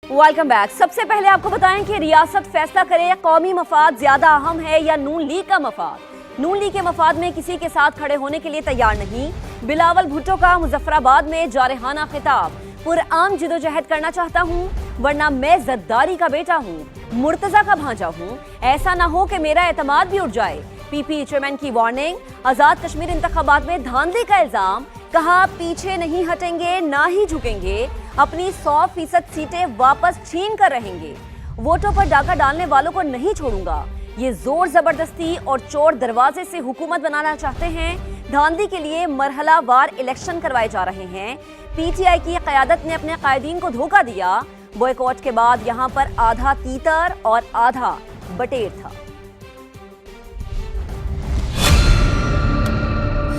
Welcome back. सबसे पहले आपको बताएं कि रियासत फैसला करे कौमी मफाद ज्यादा अहम है या नून लीग का मफाद। नून लीग के मफाद में किसी के साथ खड़े होने के लिए तैयार नहीं। बिलावल भुट्टो का मुजफ्फराबाद में जारहाना खिताब। पुरआम जिदोजहद करना चाहता हूँ वरना मैं जद्दारी का बेटा हूँ, मुर्तजा का भांजा हूँ। ऐसा ना हो कि मेरा एतमाद भी उठ जाए। पीपी चेयरमैन की वार्निंग। आजाद कश्मीर इंतखाबात में धांधली का इल्जाम। कहा पीछे नहीं हटेंगे ना ही झुकेंगे। अपनी 100% सीटें वापस छीन कर रहेंगे। वोटों पर डाका डालने वालों को नहीं छोड़ूंगा। ये जोर जबरदस्ती और चोर दरवाजे से हुकूमत बनाना चाहते हैं। धांधली के लिए मरहलावार इलेक्शन करवाए जा रहे हैं। पीटीआई की क़यादत ने अपने कायदीन को धोखा दिया। बॉयकॉट के बाद यहां पर आधा तीतर और आधा बटेर था।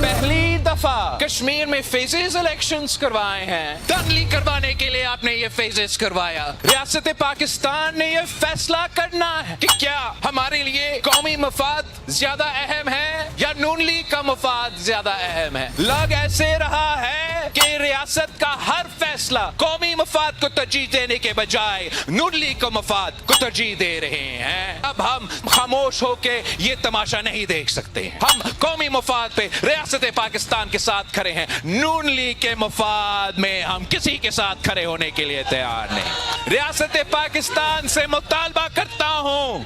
पहली दफा कश्मीर में फेजेस इलेक्शंस करवाए हैं। धांधली करवाने के लिए आपने ये फेजेस करवाया। रियासत पाकिस्तान ने ये फैसला करना है कि क्या हमारे लिए कौमी मफाद ज्यादा अहम है या नून लीग का मफाद ज्यादा अहम है। लग ऐसे रहा है कि रियासत का हर फैसला कौमी मफाद को तरजीह देने के बजाय नून लीग को मफाद को तरजीह दे रहे हैं। अब हम खामोश होके ये तमाशा नहीं देख सकते हैं। हम कौमी मफाद पे रियासत पाकिस्तान के साथ खड़े हैं। नून लीग के मफाद में हम किसी के साथ खड़े होने के लिए तैयार नहीं। रियासत पाकिस्तान से मुतालबा करता हूं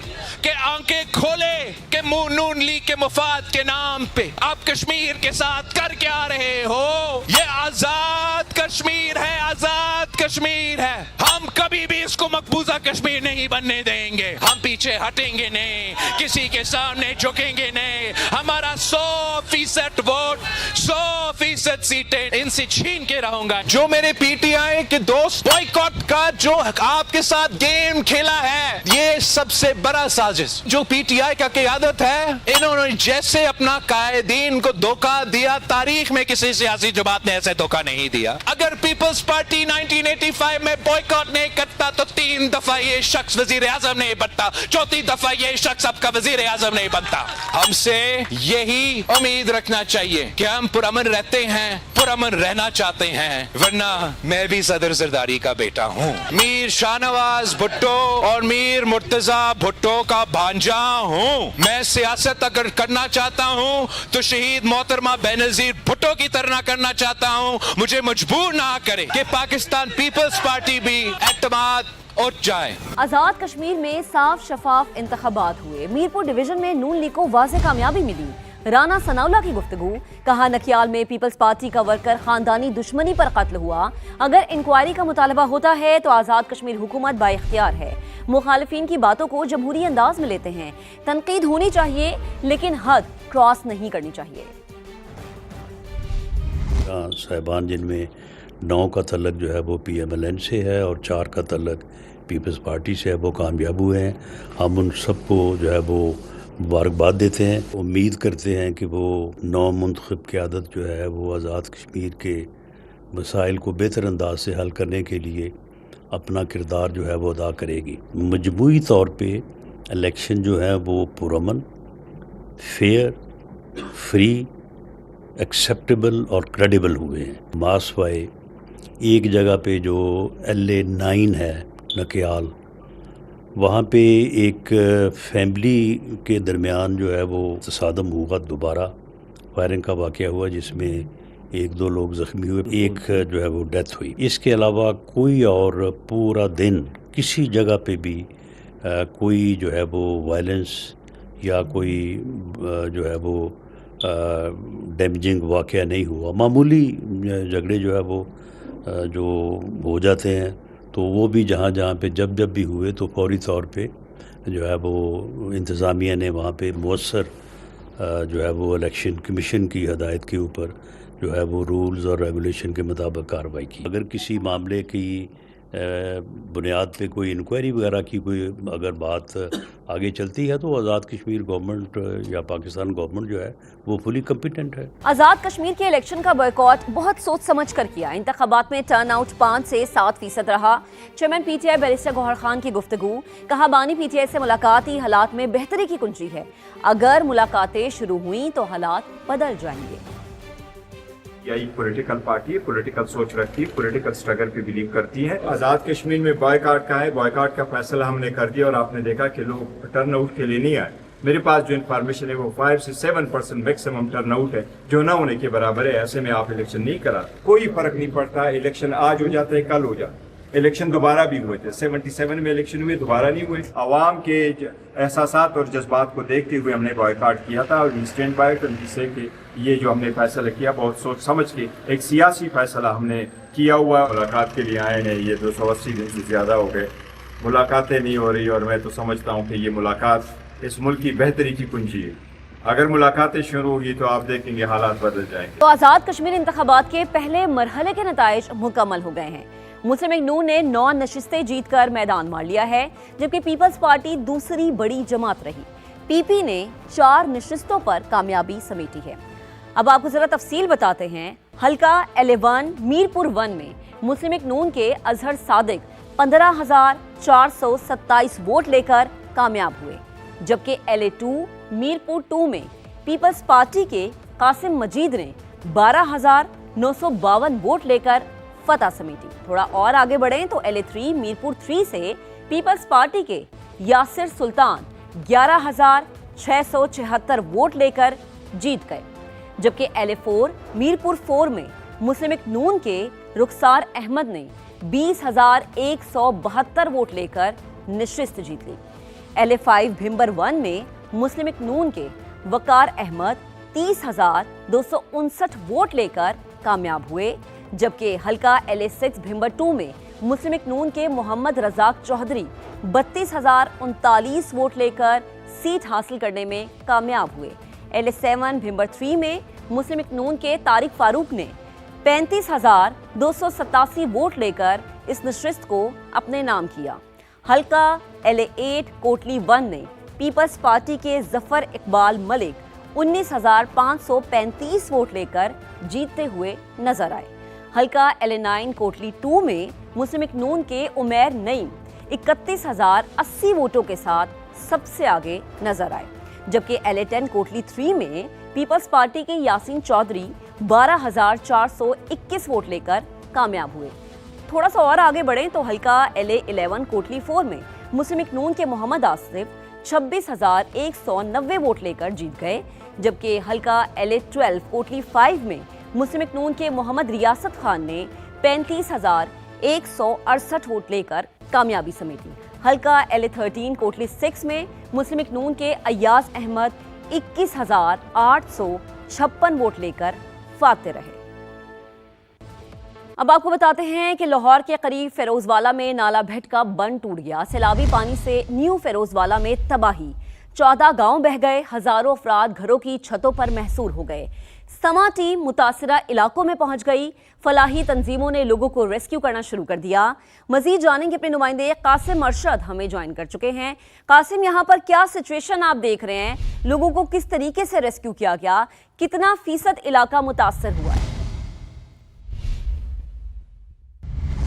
कि आंखें खोले कि नून लीग के मफाद के नाम पे आप कश्मीर के साथ कर क्या रहे हो। ये आजाद कश्मीर है, आजाद कश्मीर है। हम कभी भी इसको मकबूजा कश्मीर नहीं बनने देंगे। हम पीछे हटेंगे नहीं, किसी के सामने झुकेंगे नहीं। हमारा 100% वोट, 100% सीटें इनसे छीन के रहूंगा। जो मेरे पीटीआई के दोस्त बॉयकॉट का जो आपके साथ गेम खेला है, ये सबसे बड़ा साजिश जो पीटीआई का क़यादत है। इन्होंने जैसे अपना कायदीन को धोखा दिया, तारीख में किसी सियासी जमात ने ऐसे धोखा नहीं दिया। अगर पीपल्स पार्टी 1985 में बॉयकॉट नहीं करता तो 3 दफा ये शख्स वजीर आजम नहीं बनता, 4थी दफा ये शख्स आपका वजीर आजम नहीं बनता। हमसे यही उम्मीद रखना चाहिए कि हम पुरअमन रहते हैं, पुरअमन रहना चाहते हैं, वरना मैं भी सदर जरदारी का बेटा हूँ। मीर शाहनवाज भुट्टो और मीर मुर्तजा भुट्टो का भांजा हूँ। मैं सियासत अगर करना चाहता हूँ तो शहीद मोहतरमा बेनजीर भुट्टो की तरह करना चाहता हूँ। मुझे मजबूर ना करे कि पाकिस्तान पीपल्स पार्टी भी एतमाद उठ जाए। आजाद कश्मीर में साफ शफाफ इंतखाबात हुए। मीरपुर डिवीजन में नून लीग को वाज़ेह कामयाबी मिली। राना सनाउल्लाह की गुफ्तगू। कहा नकियाल में पीपल्स पार्टी का वर्कर खानदानी दुश्मनी पर कत्ल हुआ। अगर इंक्वायरी का मुतालबा होता है तो आज़ाद कश्मीर हुकूमत बाइख्तियार है। मुखालिफिन की बातों को जमहूरी अंदाज में लेते हैं। तनकीद होनी चाहिए लेकिन हद क्रॉस नहीं करनी चाहिए। साहिबान जिनमें 9 का तल्लक जो है वो PMLN से है और 4 का तल्लक पीपल्स पार्टी से है, वो कामयाब हुए हैं। हम उन सबको जो है वो मुबारकबाद देते हैं। उम्मीद करते हैं कि वो नौ मुंतखब क़यादत जो है वो आज़ाद कश्मीर के मसाइल को बेहतर अंदाज से हल करने के लिए अपना किरदार जो है वो अदा करेगी। मजमूई तौर पे इलेक्शन जो है वो पुरअमन, फेयर, फ्री, एक्सेप्टेबल और क्रेडिबल हुए हैं। मासवाए एक जगह पे जो LA9 है नकियाल, वहाँ पे एक फैमिली के दरमियान जो है वो तसादम हुआ, दोबारा फायरिंग का वाक़या हुआ जिसमें 1-2 लोग ज़ख्मी हुए, एक जो है वो डेथ हुई। इसके अलावा कोई और पूरा दिन किसी जगह पे भी कोई जो है वो वायलेंस या कोई जो है वो डैमेजिंग वाक़या नहीं हुआ। मामूली झगड़े जो है वो जो हो जाते हैं तो वो भी जहाँ पे जब भी हुए तो फौरी तौर पे जो है वो इंतज़ामिया ने वहाँ पे मौसर जो है वो इलेक्शन कमीशन की हदायत के ऊपर जो है वो रूल्स और रेगुलेशन के मुताबिक कार्रवाई की। अगर किसी मामले की बुनियाद पे कोई इंक्वायरी वगैरह की कोई अगर बात आगे चलती है तो आज़ाद कश्मीर गवर्नमेंट या पाकिस्तान गवर्नमेंट जो है वो फुली कम्पिटेंट है। आज़ाद कश्मीर के इलेक्शन का बॉयकॉट बहुत सोच समझ कर किया। इंतखाबात में टर्न आउट 5 से 7% रहा। Chairman PTI barrister Gohar Khan की गुफ्तगू। कहा बानी PTI से मुलाकाती हालात में बेहतरी की कुंजी है। अगर मुलाकातें शुरू हुई तो हालात बदल जाएंगे। पीटीआई पॉलिटिकल पार्टी है, पॉलिटिकल सोच रखती है, पॉलिटिकल स्ट्रगल पे बिलीव करती है। आज़ाद कश्मीर में बॉयकॉट का है, बॉयकॉट का फैसला हमने कर दिया और आपने देखा कि लोग टर्न आउट के लिए नहीं आए। मेरे पास जो इन्फॉर्मेशन है वो 5 से 7% मैक्सिमम टर्न आउट है, जो ना होने के बराबर है। ऐसे में आप इलेक्शन नहीं करा, कोई फर्क नहीं पड़ता। इलेक्शन आज हो जाता है, कल हो जाता है। इलेक्शन दोबारा भी हुए थे, 77 में इलेक्शन हुए, दोबारा नहीं हुए। आवाम के एहसासात और जज्बात को देखते हुए हमने बॉयकॉट किया था और इंस्टेंट बॉयकॉट, जिससे कि ये जो हमने फैसला किया बहुत सोच समझ के एक सियासी फैसला हमने किया हुआ। मुलाकात के लिए आए हैं, ये 280 दिन से ज़्यादा हो गए, मुलाकातें नहीं हो रही और मैं तो समझता हूँ कि ये मुलाकात इस मुल्क की बेहतरी की कुंजी है। अगर मुलाकातें शुरू होगी तो आप देखेंगे हालात बदल जाएंगे। तो आज़ाद कश्मीर इंतखाबात के पहले मरहले के नताइज मुकम्मल हो गए हैं। मुस्लिम लीग नून ने 9 नशिस्तें जीतकर मैदान मार लिया है, जबकि पीपल्स पार्टी दूसरी बड़ी जमात रही। पीपी ने 4 नशिस्तों पर कामयाबी समेटी है। अब आपको जरा तफसील बताते हैं। हल्का LA1 मीरपुर 1 में मुस्लिम लीग नून के अजहर सादिक 15,427 वोट लेकर कामयाब हुए, जबकि LA2 मीरपुर 2 में पीपल्स पार्टी के कासिम मजीद ने 12,952 वोट लेकर फतह समेटी। थोड़ा और आगे बढ़ें तो LA3 मीरपुर 3 से पीपल्स पार्टी के यासिर सुल्तान 11,676 वोट लेकर जीत गए, जबकि LA4 मीरपुर 4 में मुस्लिम लीग नून के रुखसार अहमद ने 20,172 वोट लेकर नशिस्त जीत ली। LA5 भिंबर 1 में मुस्लिम लीग नून के वकार अहमद 30,259 वोट लेकर कामयाब हुए, जबकि हल्का LA6 भिंबर 2 में मुस्लिम लीग नून के मोहम्मद रजाक चौधरी 32,039 वोट लेकर सीट हासिल करने में कामयाब हुए। LA7 भिंबर 3 में मुस्लिम लीग नून के तारिक फारूक ने 35,287 वोट लेकर इस नशिस्त को अपने नाम किया। हल्का LA8 कोटली 1 ने पीपल्स पार्टी के जफर इकबाल मलिक 19,535 वोट लेकर जीतते हुए नजर आए। हल्का LA9 कोटली 2 में मुस्लिम लीग नून के उमैर नईम 31,080 वोटों के साथ सबसे आगे नजर आए, जबकि LA10 कोटली 3 में पीपल्स पार्टी के यासीन चौधरी 12,421 वोट लेकर कामयाब हुए। थोड़ा सा और आगे बढ़ें तो हल्का LA11 कोटली 4 में मुस्लिम लीग नून के मोहम्मद आसिफ 26,190 वोट लेकर जीत गए, जबकि हल्का LA12 कोटली 5 में मुस्लिम लीग नून के मोहम्मद रियासत खान ने 35,168 वोट लेकर कामयाबी समेटी। हल्का LA13 कोटली 6 में मुस्लिम लीग नून के अय्याज अहमद 21,856 वोट लेकर फाते रहे। अब आपको बताते हैं कि लाहौर के करीब फिरोजवाला में नाला भट का बंद टूट गया। सैलाबी पानी से न्यू फिरोजवाला में तबाही, 14 गांव बह गए, हजारों अफराद घरों की छतों पर महसूर हो गए। समा टीम मुतासिरा इलाकों में पहुंच गई। फलाही तंजीमों ने लोगों को रेस्क्यू करना शुरू कर दिया। मजीद जानेंगे अपने नुमाइंदे कासिम अरशद हमें ज्वाइन कर चुके हैं। कासिम, यहाँ पर क्या सिचुएशन आप देख रहे हैं? लोगों को किस तरीके से रेस्क्यू किया गया? कितना फीसद इलाका मुतासर हुआ है?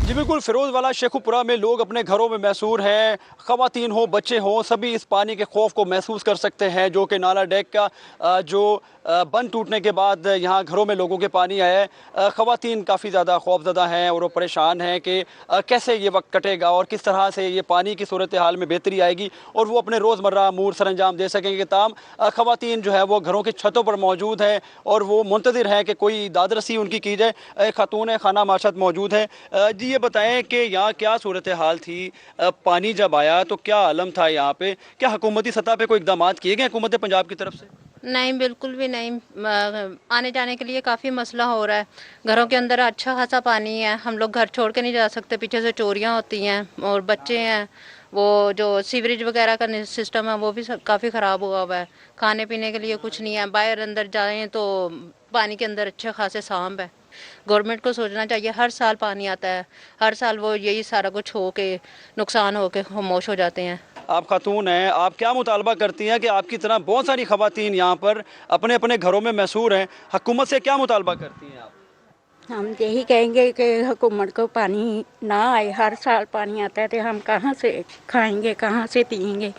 जी बिल्कुल, फिरोजवाला शेखुपुरा में लोग अपने घरों में महसूर हैं। ख़वातीन हो, बच्चे हों, सभी इस पानी के खौफ को महसूस कर सकते हैं, जो कि नाला डेक का जो बंद टूटने के बाद यहाँ घरों में लोगों के पानी आया है। ख़वातीन काफ़ी ज़्यादा खौफज़दा हैं और वो परेशान हैं कि कैसे ये वक्त कटेगा और किस तरह से ये पानी की सूरत हाल में बेहतरी आएगी और वो अपने रोज़मर्रा अमूर सर अंजाम दे सकेंगे। ताम ख़वातीन जो है वो घरों की छतों पर मौजूद हैं और वो मुंतज़िर हैं कि कोई दादरसी उनकी की जाए। खातून खाना माशत मौजूद हैं। जी ये बताएं कि यहाँ क्या सूरत हाल थी, पानी जब आया तो क्या आलम था यहाँ पे? क्या हुकूमती सतह पे कोई इक़दाम किए गए हुकूमत पंजाब की तरफ से? नहीं, बिल्कुल भी नहीं। आने जाने के लिए काफ़ी मसला हो रहा है। घरों के अंदर अच्छा खासा पानी है, हम लोग घर छोड़ के नहीं जा सकते, पीछे से चोरियां होती हैं और बच्चे हैं। वो जो सीवरेज वगैरह का सिस्टम है वो भी काफ़ी ख़राब हुआ हुआ है। खाने पीने के लिए कुछ नहीं है। बाहर अंदर जाएं तो पानी के अंदर अच्छे खासे सांप है। गवर्नमेंट को सोचना चाहिए, हर साल पानी आता है, हर साल वो यही सारा कुछ हो के नुकसान हो के खामोश हो जाते हैं। आप खातून हैं, आप क्या मुतालबा करती हैं कि आपकी तरह बहुत सारी ख़वातीन यहाँ पर अपने अपने घरों में महसूर हैं, हुकूमत से क्या मुतालबा करती हैं आप? हम यही कहेंगे कि हुकूमत को पानी ना आए। हर साल पानी आता है तो हम कहाँ से खाएंगे, कहाँ से पिएंगे?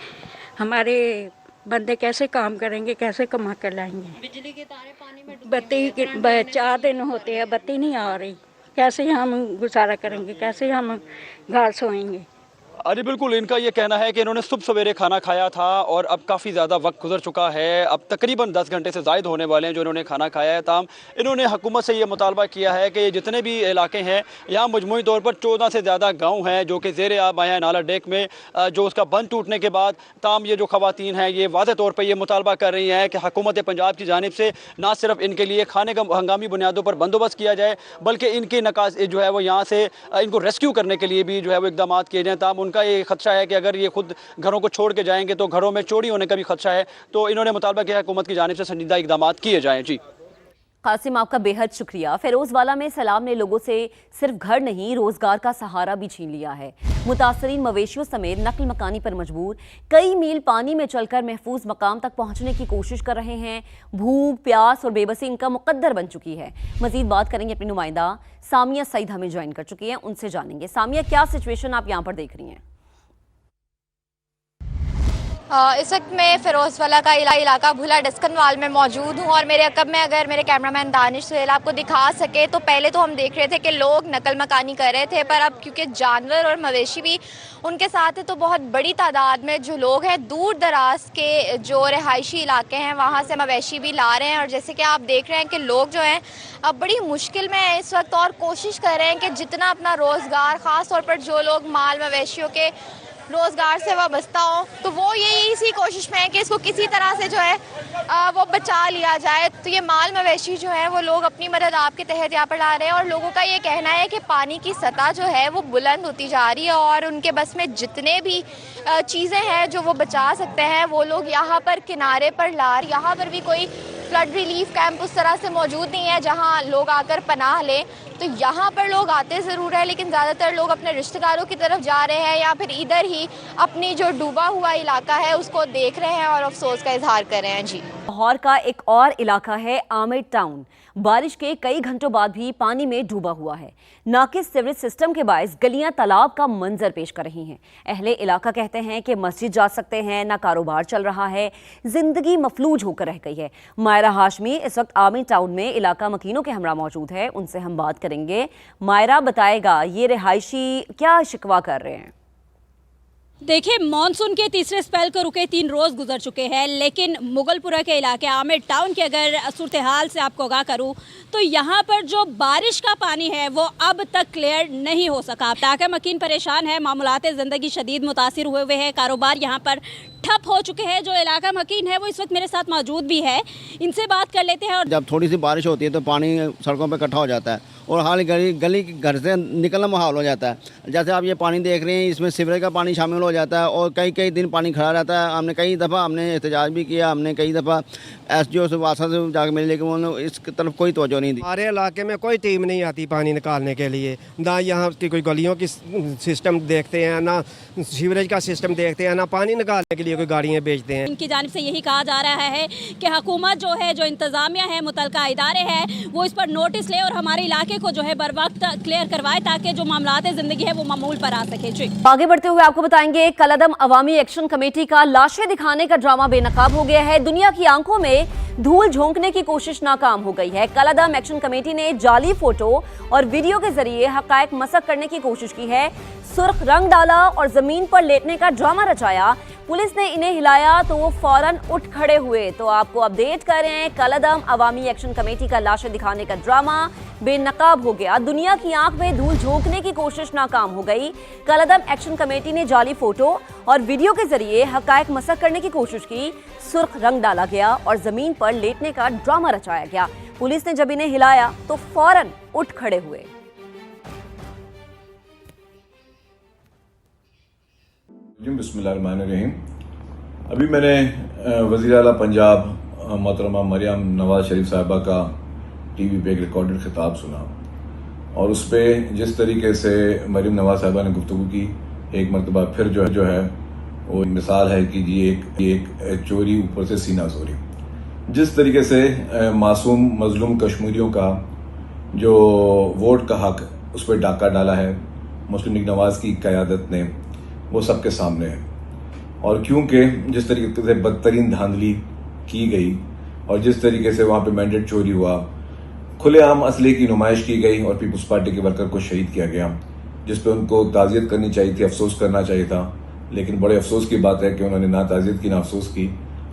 हमारे बंदे कैसे काम करेंगे, कैसे कमा कर लाएंगे? बिजली के तारे पानी में बत्ती 4 दिन होते हैं, बत्ती नहीं आ रही, कैसे हम गुजारा करेंगे, कैसे हम घर सोएंगे? अरे बिल्कुल, इनका ये कहना है कि इन्होंने सुबह सवेरे खाना खाया था और अब काफ़ी ज़्यादा वक्त गुजर चुका है, अब तकरीबन 10 घंटे से ज़ायद होने वाले हैं जो इन्होंने खाना खाया है। ताम इन्होंने हुकूमत से ये मुतालबा किया है कि जितने भी इलाके हैं यहाँ मजमूई तौर पर 14 से ज़्यादा गाँव हैं जो कि ज़ेर आब आए हैं नाला डेक में, जो उसका बंद टूटने के बाद ताम ये जो ख़वातीन हैं ये वाज़ेह तौर पर ये मुतालबा कर रही हैं कि हुकूमत पंजाब की जानिब से ना सिर्फ इनके लिए खाने का हंगामी बुनियादों पर बंदोबस्त किया जाए बल्कि इनके नकास जो है वो यहाँ से इनको रेस्क्यू करने के लिए भी जो है वो इकदाम किए जाएँ। ताम उनका ये खदशा है कि अगर ये खुद घरों को छोड़ के जाएंगे तो घरों में चोरी होने का भी खदशा है, तो इन्होंने मुतालबा किया हुकूमत की जानिब से संजीदा इकदाम किए जाएं। जी कासिम, आपका बेहद शुक्रिया। फिरोजवाला में सैलाब ने लोगों से सिर्फ घर नहीं रोजगार का सहारा भी छीन लिया है। मुतासरीन मवेशियों समेत नकल मकानी पर मजबूर कई मील पानी में चलकर महफूज मकाम तक पहुंचने की कोशिश कर रहे हैं। भूख, प्यास और बेबसी इनका मुकद्दर बन चुकी है। मजीद बात करेंगे अपनी नुमाइंदा सामिया सईद हमें ज्वाइन कर चुकी हैं, उनसे जानेंगे। सामिया, क्या सिचुएशन आप यहाँ पर देख रही हैं? इस वक्त मैं फिरोजवाला का इलाका भुला डस्कनवाल में मौजूद हूँ और अगर मेरे कैमरामैन दानिश सुहेल आपको दिखा सके तो पहले तो हम देख रहे थे कि लोग नकल मकानी कर रहे थे, पर अब क्योंकि जानवर और मवेशी भी उनके साथ है तो बहुत बड़ी तादाद में जो लोग हैं दूर दराज के जो रिहायशी इलाके हैं वहाँ से मवेशी भी ला रहे हैं। और जैसे कि आप देख रहे हैं कि लोग जो हैं अब बड़ी मुश्किल में है इस वक्त और कोशिश कर रहे हैं कि जितना अपना रोज़गार, ख़ास तौर पर जो लोग माल मवेशियों के रोज़गार से वाबस्ता हो तो वो ये इसी कोशिश में है कि इसको किसी तरह से जो है वो बचा लिया जाए। तो ये माल मवेशी जो है वो लोग अपनी मदद आपके तहत यहाँ पर ला रहे हैं और लोगों का ये कहना है कि पानी की सतह जो है वो बुलंद होती जा रही है और उनके बस में जितने भी चीज़ें हैं जो वो बचा सकते हैं वो लोग यहाँ पर किनारे पर ला रहे। यहाँ पर भी कोई फ्लड रिलीफ कैंप उस तरह से मौजूद नहीं है जहाँ लोग आकर पनाह लें, तो यहाँ पर लोग आते ज़रूर है लेकिन ज़्यादातर लोग अपने रिश्तेदारों की तरफ जा रहे हैं या फिर इधर ही अपनी जो डूबा हुआ इलाका है उसको देख रहे हैं और अफसोस का इजहार कर रहे हैं। जी, लाहौर का एक और इलाका है आमिर टाउन। बारिश के कई घंटों बाद भी पानी में डूबा हुआ है। नाकिस सीवरेज सिस्टम के बायस गलियां तालाब का मंजर पेश कर रही हैं। अहले इलाका कहते हैं कि मस्जिद जा सकते हैं, ना कारोबार चल रहा है, जिंदगी मफलूज होकर रह गई है। मायरा हाशमी इस वक्त आमिर टाउन में इलाका मकीनों के हमरा मौजूद है, उनसे हम बात करेंगे। मायरा बताएगा ये रिहायशी क्या शिकवा कर रहे हैं। देखिए, मॉनसून के तीसरे स्पेल को रुके 3 रोज़ गुजर चुके हैं, लेकिन मुगलपुरा के इलाके आमिर टाउन की अगर सूरत हाल से आपको आगाह करूं तो यहाँ पर जो बारिश का पानी है वो अब तक क्लियर नहीं हो सका। इलाका मकीन परेशान है, मामूलात ज़िंदगी शदीद मुतासिर हुए हैं, कारोबार यहाँ पर ठप हो चुके हैं। जो इलाका मकीन है वो इस वक्त मेरे साथ मौजूद भी है, इनसे बात कर लेते हैं। और जब थोड़ी सी बारिश होती है तो पानी सड़कों पर इकट्ठा हो जाता है और हाल गली घर से निकलना मुहाल हो जाता है। जैसे आप ये पानी देख रहे हैं इसमें सीवरेज का पानी शामिल हो जाता है और कई दिन पानी खड़ा रहता है। हमने कई दफ़ा एहतजाज भी किया, हमने कई दफ़ा SDO से वासा से जाकर मिले लेकिन उन्होंने इस तरफ कोई तवज्जो नहीं दी। हमारे इलाके में कोई टीम नहीं आती पानी निकालने के लिए, ना यहाँ की कोई गलियों की सिस्टम देखते हैं, ना सीवरेज का सिस्टम देखते हैं, ना पानी निकालने के लिए कोई गाड़ियाँ भेजते हैं। इनकी जानिब से यही कहा जा रहा है कि हुकूमत जो है, जो इंतज़ामिया है, मुतलका इदारे हैं, वो इस पर नोटिस ले और हमारे इलाके को जो है बर वक्त क्लियर करवाए ताकि जो मामलात ज़िंदगी है वो मामूल पर आ सके। जी, आगे बढ़ते हुए आपको बताएंगे कलअदम अवामी एक्शन कमेटी का लाशें दिखाने का ड्रामा बेनकाब हो गया है। दुनिया की आंखों में धूल झोंकने की कोशिश नाकाम हो गई है। कलअदम एक्शन कमेटी ने जाली फोटो और वीडियो के जरिए हकायक मसक करने की कोशिश की है। सुर्ख रंग डाला और जमीन पर लेटने का ड्रामा रचाया। पुलिस ने इन्हें हिलाया तो वो फौरन उठ खड़े हुए। तो आपको अपडेट कर रहे हैं, कलअदम अवामी एक्शन कमेटी का लाशें दिखाने का ड्रामा बेनकाब हो गया। दुनिया की आंख में धूल झोंकने की कोशिश नाकाम हो गई। कलअदम एक्शन कमेटी ने जाली फोटो और वीडियो के जरिए हकायक मसक करने की कोशिश की। सुर्ख रंग डाला गया और जमीन पर लेटने का ड्रामा रचाया गया। पुलिस ने जब इन्हें हिलाया तो फौरन उठ खड़े हुए। बिस्मिल्लाहिर्रहमानिर्रहीम। अभी मैंने वज़ीर आला पंजाब मोहतरमा मरियम नवाज शरीफ साहिबा का टीवी पे एक रिकॉर्डेड खिताब सुना और उस पर जिस तरीके से मरियम नवाज साहिबा ने गुफ्तगू की, एक मरतबा फिर जो है वो मिसाल है कि जी एक चोरी ऊपर से सीना चोरी। जिस तरीके से मासूम मजलूम कश्मीरियों का जो वोट का हक उस पर डाका डाला है मुस्लिम लीग नवाज की क़यादत ने, वो सबके सामने है। और क्योंकि जिस तरीके से बदतरीन धांधली की गई और जिस तरीके से वहाँ पे मैंडेट चोरी हुआ, खुलेआम असले की नुमाइश की गई और पीपल्स पार्टी के वर्कर को शहीद किया गया, जिस पे उनको ताज़ियत करनी चाहिए थी, अफसोस करना चाहिए था। लेकिन बड़े अफसोस की बात है कि उन्होंने ना ताज़ियत की ना अफसोस की,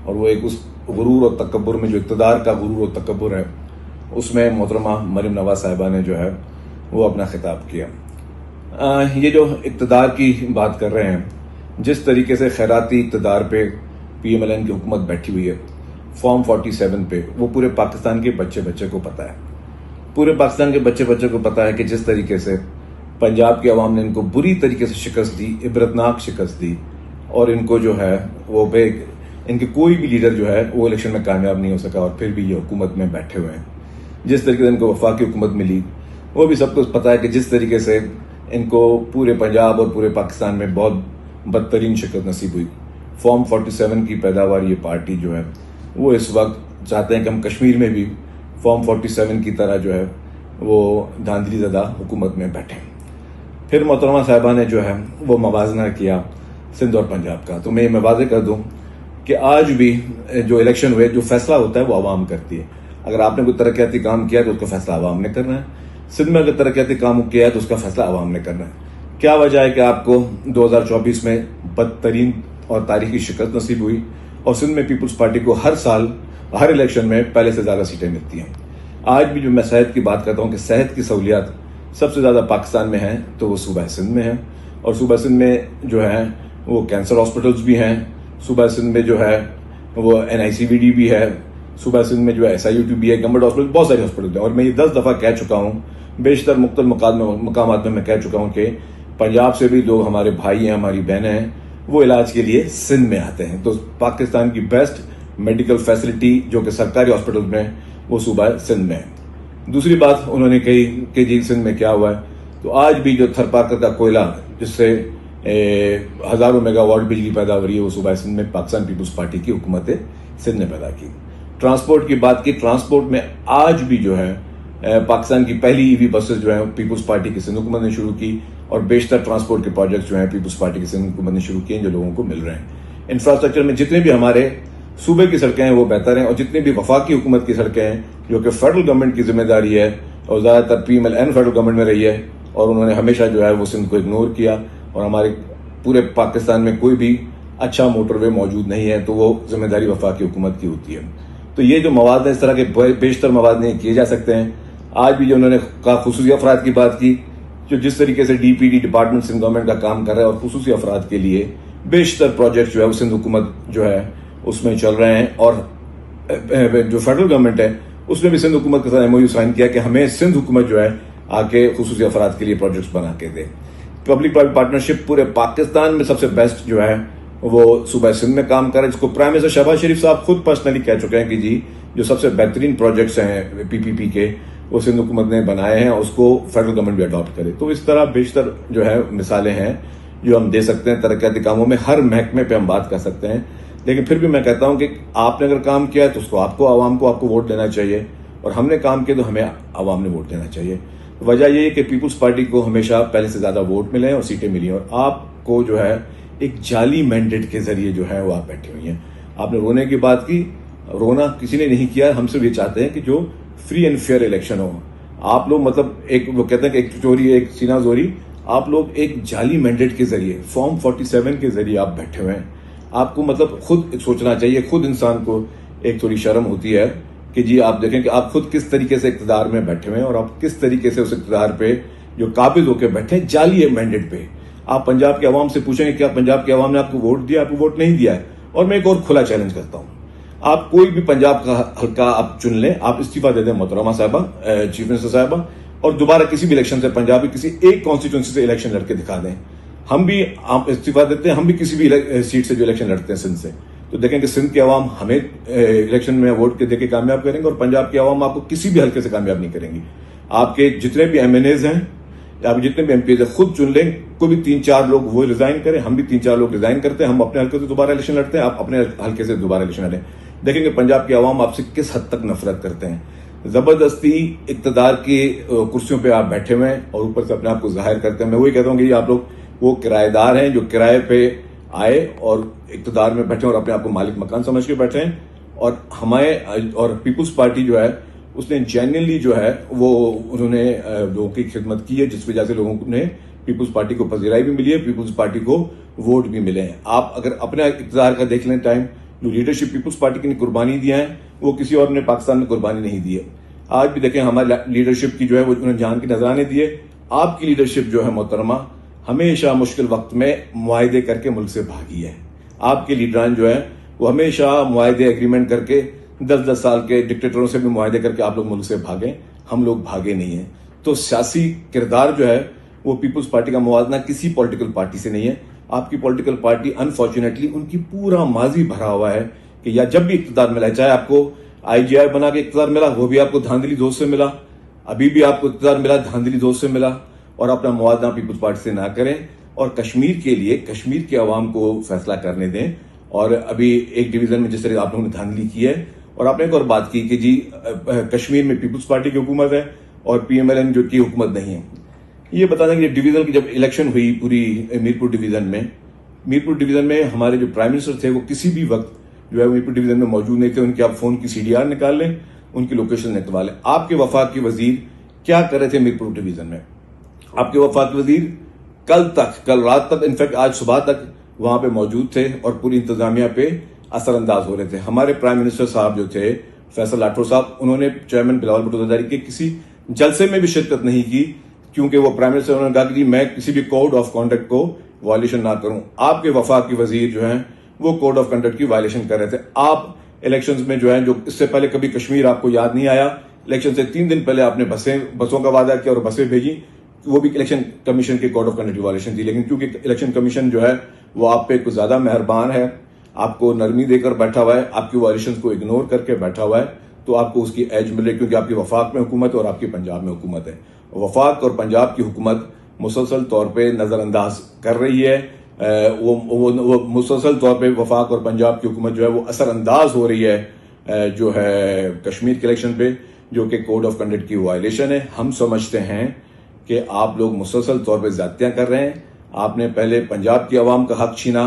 और वो एक उस गुरूर और तकब्बुर में, जो इक़्तिदार का गुरूर और तकब्बुर है, उसमें मोहतरमा मरियम नवाज साहिबा ने जो है वो अपना खिताब किया। ये जो इक़्तिदार की बात कर रहे हैं, जिस तरीके से खैराती इक़्तिदार पे PMLN की हुकूमत बैठी हुई है, फॉर्म 47 पे, वो पूरे पाकिस्तान के बच्चे को पता है। पूरे पाकिस्तान के बच्चे को पता है कि जिस तरीके से पंजाब की आवाम ने इनको बुरी तरीके से शिकस्त दी, इबरतनाक शिकस्त दी, और इनको जो है वो इनके कोई भी लीडर जो है वो इलेक्शन में कामयाब नहीं हो सका, और फिर भी ये हुकूमत में बैठे हुए हैं। जिस तरीके से इनको वफाकी हुकूमत मिली, वो भी सबको पता है कि जिस तरीके से इनको पूरे पंजाब और पूरे पाकिस्तान में बहुत बदतरीन शिकस्त नसीब हुई। फॉर्म 47 की पैदावार ये पार्टी जो है वो इस वक्त चाहते हैं कि हम कश्मीर में भी फॉर्म 47 की तरह जो है वो धांधली ज़दा हुकूमत में बैठे। फिर मोहतरमा साहिबा ने जो है वो मवाजना किया सिंध और पंजाब का। तो मैं ये वाज़ेह कर दूं कि आज भी जो इलेक्शन हुए, जो फैसला होता है वो आवाम करती है। अगर आपने कोई तरक्याती काम किया तो उसका फैसला आवाम ने करना है। सिंध में अगर तरक्याती काम किया है तो उसका फैसला आवाम ने करना है। क्या वजह है कि आपको 2024 में बदतरीन और तारीखी शिकस्त नसीब हुई, और सिंध में पीपल्स पार्टी को हर साल हर इलेक्शन में पहले से ज़्यादा सीटें मिलती हैं। आज भी जो मैं सेहत की बात करता हूँ कि सेहत की सहूलियात सबसे ज़्यादा पाकिस्तान में है तो वो सूबा सिंध में है, और सूबा सिंध में जो है वो कैंसर हॉस्पिटल्स भी हैं, सूबा सिंध में जो है वो NICVD भी है, सूबा सिंध में जो है SIUT भी है, गवर्नमेंट हॉस्पिटल, बहुत सारे हॉस्पिटल हैं। और मैं ये 10 दफ़ा कह चुका हूँ, बेशतर मुख्तलिफ मकामात में मैं कह चुका हूँ कि पंजाब से भी जो हमारे भाई हैं, हमारी बहनें हैं, वो इलाज के लिए सिंध में आते हैं। तो पाकिस्तान की बेस्ट मेडिकल फैसिलिटी जो कि सरकारी हॉस्पिटल में, वो सूबा सिंध में है। दूसरी बात उन्होंने कही कि जी सिंध में क्या हुआ है, तो आज भी जो थरपाकर का कोयला जिससे हज़ारों मेगावाट बिजली पैदा हो रही है, वो सूबा सिंध में पाकिस्तान पीपल्स पार्टी की हुकूमत सिंध ने पैदा की। ट्रांसपोर्ट की बात की, ट्रांसपोर्ट में आज भी जो है पाकिस्तान की पहली EV बसेस जो है पीपल्स पार्टी की सिंध हुकूमत ने शुरू की, और बेशतर ट्रांसपोर्ट के प्रोजेक्ट्स जो हैं पीपल्स पार्टी की सिंध हुकूमत ने शुरू किए, जो लोगों को मिल रहे हैं। इंफ्रास्ट्रक्चर में जितने भी हमारे सूबे की सड़कें हैं वो बेहतर हैं, और जितनी भी वफाकी हुकूमत की सड़कें हैं जो कि फेडरल गवर्नमेंट की जिम्मेदारी है, और ज़्यादातर PMLN फेडरल गवर्नमेंट में रही है, और उन्होंने हमेशा जो है वो सिंध को इग्नोर किया, और हमारे पूरे पाकिस्तान में कोई भी अच्छा मोटरवे मौजूद नहीं है, तो वो जिम्मेदारी वफाकी हुकूमत की होती है। तो ये जो मवाद है, इस तरह के बेशतर मवाद नहीं किए जा सकते हैं। आज भी जो उन्होंने कहा खुसूसी अफराद की बात की, जो जिस तरीके से DPD डिपार्टमेंट सिंध गवर्नमेंट का काम कर रहा है, और खुसूसी अफराद के लिए बेशतर प्रोजेक्ट जो है वो सिंध हुकूमत जो है उसमें चल रहे हैं, और जो फेडरल गवर्नमेंट है उसने भी सिंध हुकूमत के साथ MOU साइन किया कि हमें सिंध हुकूमत जो है आके खुसूसी अफराद के लिए प्रोजेक्ट्स बना के दे। पब्लिक प्राइवेट पार्टनरशिप पूरे पाकिस्तान में सबसे बेस्ट जो है वो सूबा सिंध में काम कर रहा है, जिसको प्राइम मिनिस्टर शहबाज शरीफ साहब खुद पर्सनली कह चुके हैं कि जी जो सबसे बेहतरीन प्रोजेक्ट्स हैं PPP के, वो सिंध हुकूमत ने बनाए हैं, और उसको फेडरल गवर्नमेंट भी अडॉप्ट करे। तो इस तरह बेशतर जो है मिसालें हैं जो हम दे सकते हैं तरक्याती कामों में। हर महकमे पे हम बात कर सकते हैं, लेकिन फिर भी मैं कहता हूं कि आपने अगर काम किया है तो उसको आपको आवाम को आपको वोट देना चाहिए, और हमने काम किया तो हमें आवाम ने वोट देना चाहिए। वजह यह है कि पीपल्स पार्टी को हमेशा पहले से ज्यादा वोट मिले और सीटें मिली, और आपको जो है एक जाली मैंडेट के जरिए जो है वो आप बैठी हुई हैं। आपने रोने की बात की, रोना किसी ने नहीं किया। हम सिर्फ ये चाहते हैं कि जो फ्री एंड फेयर इलेक्शन हो। आप लोग मतलब एक वो कहते हैं कि एक चोरी एक सीना जोरी, आप लोग एक जाली मैंडेट के जरिए फॉर्म 47 के जरिए आप बैठे हुए हैं। आपको मतलब खुद सोचना चाहिए, खुद इंसान को एक थोड़ी शर्म होती है कि जी आप देखें कि आप खुद किस तरीके से इक़्तिदार में बैठे हुए हैं, और आप किस तरीके से उस इक़्तिदार पे जो काबिज होकर बैठे हैं जाली मैंडेट पे। आप पंजाब के अवाम से पूछेंगे क्या पंजाब के अवाम ने आपको वोट दिया? आपको वोट नहीं दिया है। और मैं एक और खुला चैलेंज करता हूं, आप कोई भी पंजाब का हल्का आप चुन लें, आप इस्तीफा दे दें मोहतरमा साहिबा, चीफ मिनिस्टर साहिबा, और दोबारा किसी भी इलेक्शन से पंजाब की किसी एक कॉन्स्टिट्यूंसी से इलेक्शन लड़के दिखा दें। हम भी आप इस्तीफा देते हैं, हम भी किसी भी सीट से जो इलेक्शन लड़ते हैं सिंध से, तो देखें कि सिंध के अवाम हमें इलेक्शन में वोट के देके कामयाब करेंगे, और पंजाब के अवाम आपको किसी भी हल्के से कामयाब नहीं करेंगी। आपके जितने भी MNAs हैं, आप जितने भी MPs हैं, खुद चुन लें। कोई भी 3-4 लोग वो रिजाइन करें, हम भी 3-4 लोग रिजाइन करते हैं, हम अपने हल्के से दोबारा इलेक्शन लड़ते हैं, आप अपने हल्के से दोबारा इलेक्शन लड़ें। देखेंगे पंजाब के अवाम आपसे किस हद तक नफरत करते हैं। जबरदस्ती इक्तदार की कुर्सियों पे आप बैठे हुए हैं और ऊपर से अपने आप को जाहिर करते हैं। मैं वही कहता हूँ कि आप लोग वो किराएदार हैं जो किराए पे आए और इक़्तिदार में बैठे और अपने आप को मालिक मकान समझ के बैठे हैं। और हमारे और पीपुल्स पार्टी जो है उसने जेन्युइनली जो है वो उन्होंने लोगों की खिदमत की है, जिस वजह से लोगों ने पीपुल्स पार्टी को पजीराई भी मिली है, पीपुल्स पार्टी को वोट भी मिले हैं। आप अगर अपने इक़्तिदार का देख लें टाइम, जो लीडरशिप पीपुल्स पार्टी की ने कुर्बानी दिया है वो किसी और ने पाकिस्तान में कुर्बानी नहीं दी है। आज भी देखें हमारी लीडरशिप की जो है वो उन्होंने जान के नजराने दिए। आपकी लीडरशिप जो है मोहतरमा हमेशा मुश्किल वक्त में मुआहदे करके मुल्क से भागी है। आपके लीडरान जो है वो हमेशा मुआहदे एग्रीमेंट करके 10-10 साल के डिक्टेटरों से भी मुआहदे करके आप लोग मुल्क से भागे, हम लोग भागे नहीं है। तो सियासी किरदार जो है वो पीपुल्स पार्टी का मुवाजना किसी पॉलिटिकल पार्टी से नहीं है। आपकी पॉलिटिकल पार्टी अनफॉर्चुनेटली उनकी पूरा माजी भरा हुआ है कि या जब भी इक़्तिदार मिला, चाहे आपको IGI बना के इक़्तिदार मिला वो भी आपको धांधली दोस्त से मिला, अभी भी आपको इक़्तिदार मिला धांधली दोस्त से मिला। और अपना मुवाजना पीपुल्स पार्टी से ना करें और कश्मीर के लिए कश्मीर के अवाम को फैसला करने दें। और अभी एक डिवीजन में जिस तरह आप लोगों ने धांधली की है, और आपने एक और बात की कि जी कश्मीर में पीपुल्स पार्टी की हुकूमत है और PMLN जो की हुकूमत नहीं है। ये बता दें कि डिवीजन की जब इलेक्शन हुई पूरी मीरपुर डिवीजन में हमारे जो प्राइम मिनिस्टर थे वो किसी भी वक्त जो है मीरपुर डिवीजन में मौजूद नहीं थे। उनके आप फोन की CDR निकाल लें, उनकी लोकेशन निकलवा लें। आपके वफाकी वजीर क्या कर रहे थे मीरपुर डिवीजन में? आपके वफाकी वजीर कल रात तक, इनफैक्ट आज सुबह तक वहां पे मौजूद थे और पूरी इंतजामिया पे असरअंदाज हो रहे थे। हमारे प्राइम मिनिस्टर साहब जो थे फैसल लाठौर साहब, उन्होंने चेयरमैन बिलावल भुट्टो ज़रदारी के किसी जलसे में भी शिरकत नहीं की, क्योंकि वो प्राइम मिनिस्टर उन्होंने कहा कि जी मैं किसी भी कोड ऑफ कॉन्डक्ट को वायलेशन ना करूं। आपके वफाकी वजीर जो हैं वो कोड ऑफ कंडक्ट की वायलेशन कर रहे थे। आप इलेक्शंस में जो है, जो इससे पहले कभी कश्मीर आपको याद नहीं आया, इलेक्शन से 3 दिन पहले आपने बसों का वादा किया और बसें भेजी, वो भी इलेक्शन कमीशन के कोड ऑफ कंडक्ट की वायलेशन थी। लेकिन क्योंकि इलेक्शन कमीशन जो है वो आप पे कुछ ज्यादा मेहरबान है, आपको नरमी देकर बैठा हुआ है, आपकी वायलेशन को इग्नोर करके बैठा हुआ है, तो आपको उसकी एज मिले, क्योंकि आपकी वफाक में हुकूमत है और आपकी पंजाब में हुकूमत है। वफाक और पंजाब की हुकूमत मुसलसल तौर पे नजरअंदाज कर रही है। वो मुसलसल तौर पे वफाक और पंजाब की हुकूमत जो है वो असरअंदाज हो रही है जो है कश्मीर के इलेक्शन पे, जो कि कोड ऑफ कंडक्ट की वायलेशन है। हम समझते हैं कि आप लोग मुसलसल तौर पे ज्यादतियां कर रहे हैं। आपने पहले पंजाब की आवाम का हक छीना,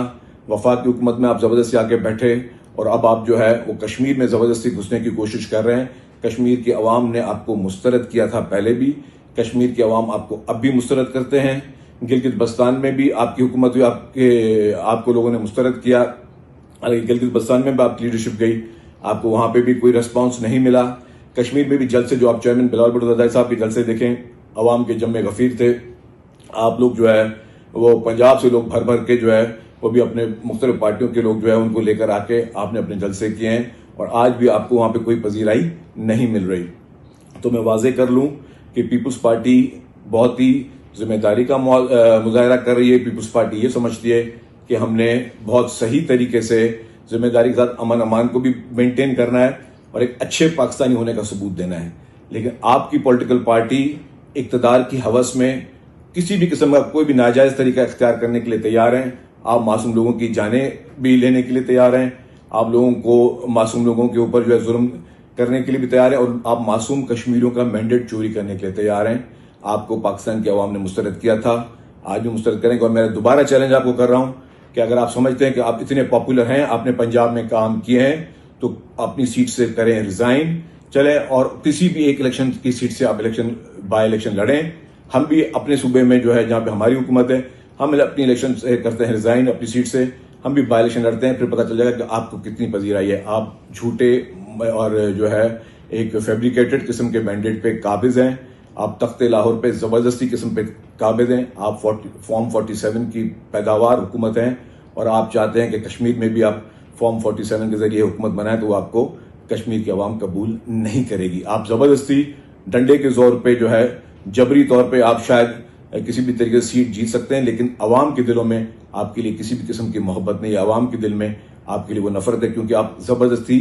वफाक की हुकूमत में आप जबरदस्ती आके बैठे, और अब आप जो है वो कश्मीर में जबरदस्ती घुसने की कोशिश कर रहे हैं। कश्मीर की आवाम ने आपको मुस्तरद किया था पहले भी, कश्मीर की आवाम आपको अब भी मुस्तरद करते हैं। गिलगित बल्तिस्तान में भी आपकी हुकूमत हुई, आपको लोगों ने मुस्तरद किया। गिलगित बल्तिस्तान में भी आपकी लीडरशिप गई, आपको वहां पे भी कोई रिस्पॉन्स नहीं मिला। कश्मीर में भी जलसे, जो आप चेयरमैन बिलावल भुट्टो ज़रदारी साहब के जलसे देखें, अवाम के जम्मे गफीर थे। आप लोग जो है वो पंजाब से लोग भर भर के जो है वो भी अपने मुख्तलिफ पार्टियों के लोग जो है उनको लेकर आके आपने अपने जलसे किए हैं, और आज भी आपको वहां पे कोई पजीराई नहीं मिल रही। तो मैं वाजे कर लूं कि पीपुल्स पार्टी बहुत ही जिम्मेदारी का मुजाहरा कर रही है। पीपुल्स पार्टी ये समझती है कि हमने बहुत सही तरीके से जिम्मेदारी के साथ अमन अमान को भी मेंटेन करना है और एक अच्छे पाकिस्तानी होने का सबूत देना है। लेकिन आपकी पॉलिटिकल पार्टी इक़्तिदार की हवस में किसी भी किस्म का कोई भी नाजायज तरीका इख्तियार करने के लिए तैयार हैं। आप मासूम लोगों की जानें भी लेने के लिए तैयार हैं, आप लोगों को मासूम लोगों के ऊपर जो है जुल्म करने के लिए भी तैयार हैं, और आप मासूम कश्मीरियों का मैंडेट चोरी करने के लिए तैयार हैं। आपको पाकिस्तान की आवाम ने मुस्तरद किया था, आज भी मुस्तरद करेंगे। और मैं दोबारा चैलेंज आपको कर रहा हूं कि अगर आप समझते हैं कि आप इतने पॉपुलर हैं, आपने पंजाब में काम किए हैं, तो अपनी सीट से करें रिजाइन, चले और किसी भी एक इलेक्शन की सीट से आप बाय इलेक्शन लड़ें। हम भी अपने सूबे में जो है जहां पे हमारी हुकूमत है, हम अपनी इलेक्शन से करते हैं रिजाइन अपनी सीट से, हम भी बाय इलेक्शन लड़ते हैं, फिर पता चल जाएगा कि आपको कितनी पजीराई है। आप झूठे और जो है एक फैब्रिकेटेड किस्म के मैंडेट पे काबिज हैं, आप तख्ते लाहौर पे जबरदस्ती किस्म पे काबिज हैं, आप फॉर्म 47 की पैदावार हुकूमत हैं, और आप चाहते हैं कि कश्मीर में भी आप फॉर्म 47 के जरिए हुकूमत बनाए, तो वो आपको कश्मीर की आवाम कबूल नहीं करेगी। आप जबरदस्ती डंडे के जोर पे जो है जबरी तौर पे आप शायद किसी भी तरीके से सीट जीत सकते हैं, लेकिन अवाम के दिलों में आपके लिए किसी भी किस्म की मोहब्बत नहीं है। अवाम के दिल में आपके लिए वो नफरत है, क्योंकि आप जबरदस्ती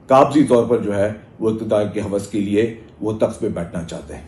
काबजी तौर पर जो है वो इक़्तिदार की हवस के लिए वो तख्त पे बैठना चाहते हैं।